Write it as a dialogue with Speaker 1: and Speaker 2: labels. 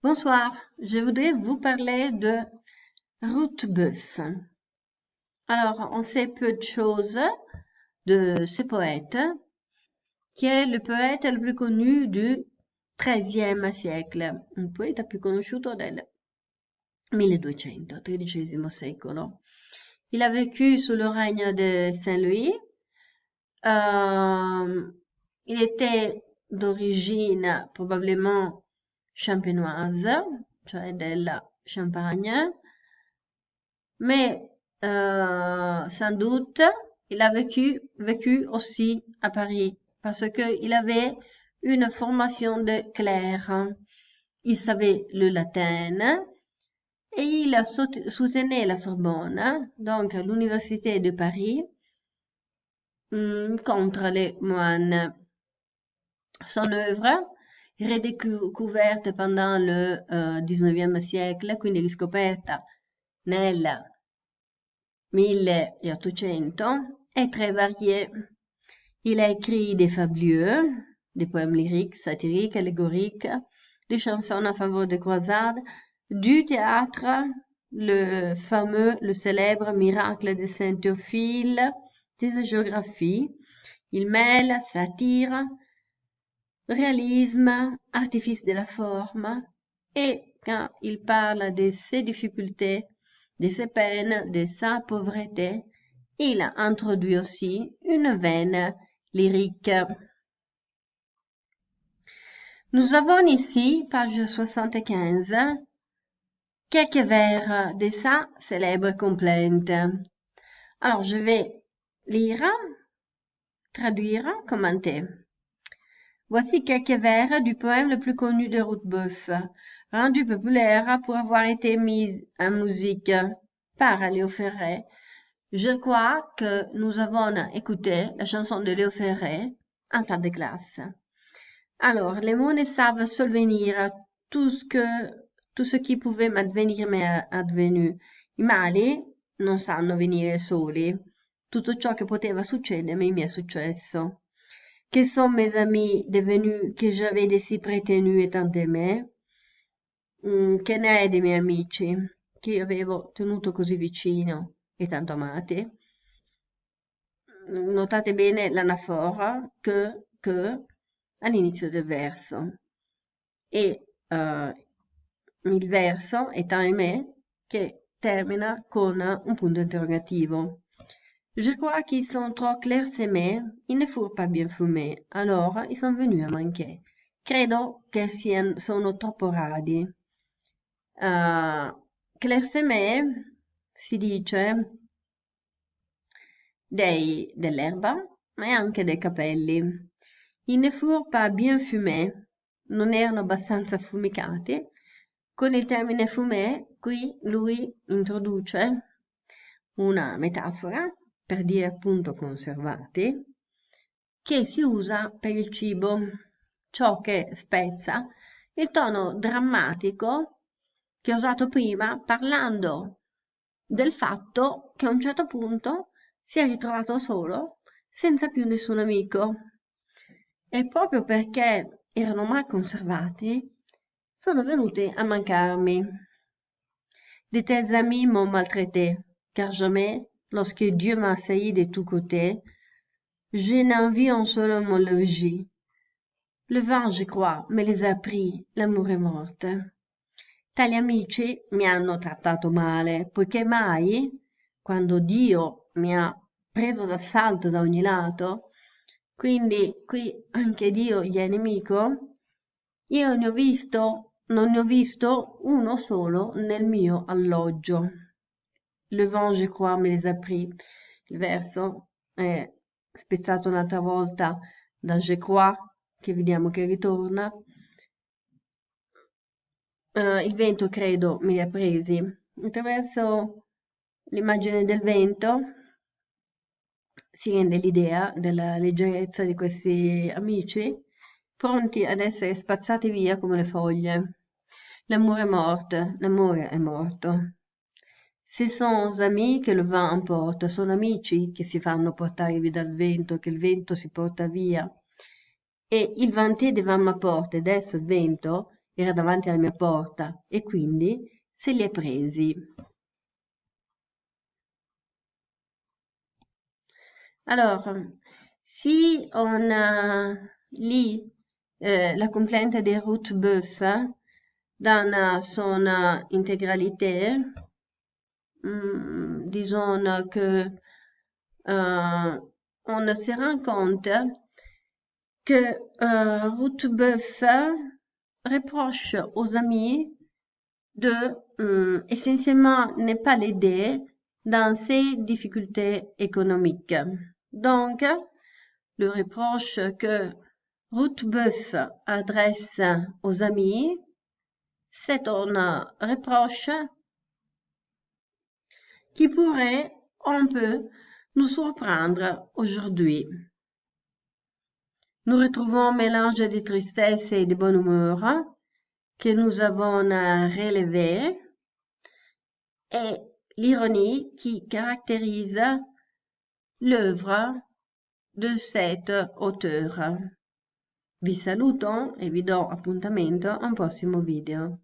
Speaker 1: Bonsoir, je voudrais vous parler de Ruth-Bœuf. Alors, on sait peu de choses de ce poète, qui è il poeta il più connu du XIII siècle, un poeta più conosciuto del 1200, XIII secolo. Il a vécu sous le règne de Saint-Louis. Il était d'origine probablement champenoise, cioè della Champagne, mais sans doute il a vécu aussi à Paris parce qu'il avait une formation de clerc. Il savait le latin et il a soutenu la Sorbonne, donc l'université de Paris, contre les moines. Son œuvre, redécouverte pendant le XIX siècle, quindi riscoperta nel 1800, est très variée. Il a écrit des fabuleux, des poèmes lyriques, satiriques, allégoriques, des chansons en faveur des croisades, du théâtre, le célèbre Miracle de Saint-Théophile, des géographies. Il mêle satire, réalisme, artifice de la forme, et quand il parle de ses difficultés, de ses peines, de sa pauvreté, il introduit aussi une veine lyrique. Nous avons ici, page 75, quelques vers de sa célèbre complainte. Alors, je vais lire, traduire, commenter. Voici quelques vers du poème le plus connu de Ruth-Bœuf, rendu populaire pour avoir été mis en musique par Léo Ferré. Je crois que nous avons écouté la chanson de Léo Ferré en salle de classe. Alors, les mots ne savent sovvenire tout ce qui pouvait m'advenire mi è advenu. I mali non sanno venire soli. Tutto ciò che poteva succedermi mi è successo. Quels sont mes amis devenus que j'avais de si prétenus et tant aimés? Che ne è dei miei amici che io avevo tenuto così vicino e tanto amati? Notate bene l'anafora che all'inizio del verso e il verso è ahimè che termina con un punto interrogativo. Je crois qu'ils sont trop clairsemés, ils ne furent pas bien fumés, alors ils sont venus a manquer. Credo che sono troppo radi. Clairsemé si dice dell'erba, ma anche dei capelli. Ils ne furent pas bien fumés, non erano abbastanza affumicati. Con il termine fumé, qui lui introduce una metafora per dire appunto conservati, che si usa per il cibo, ciò che spezza il tono drammatico che ho usato prima parlando del fatto che a un certo punto si è ritrovato solo, senza più nessun amico. E proprio perché erano mal conservati, sono venuti a mancarmi. De tels amis m'ont maltraité, car jamais, lorsque Dieu m'a assailli de tous côtés, je n'en vis un seul à mon logis. Le vent, je crois, me les a pris, l'amour est morte. Tali amici mi hanno trattato male, poiché mai, quando Dio mi ha preso d'assalto da ogni lato, quindi qui anche Dio gli è nemico, io non ne ho visto uno solo nel mio alloggio. Le vent, je crois, me les a pris. Il verso è spezzato un'altra volta da je crois, che vediamo che ritorna. Il vento, credo, me li ha presi. Attraverso l'immagine del vento si rende l'idea della leggerezza di questi amici, pronti ad essere spazzati via come le foglie. L'amour est mort, l'amore è morto. Ce sont amis che le vent emporte, sono amici che si fanno portare via dal vento, che il vento si porta via. E il vent devant ma porte, adesso il vento era davanti alla mia porta e quindi se li è presi. Alors, si on lit la complainte des routes bœuf dans son intégralité, disons que on se rend compte que Ruth-Boeuf reproche aux amis de essentiellement ne pas l'aider dans ses difficultés économiques. Donc, le reproche que Ruth-Boeuf adresse aux amis, c'est un reproche qui pourrait un peu nous surprendre aujourd'hui. Nous retrouvons un mélange de tristesse et de bonne humeur que nous avons relevé et l'ironie qui caractérise l'œuvre de cet auteur. Vi saluto e vi do appuntamento a un prossimo video.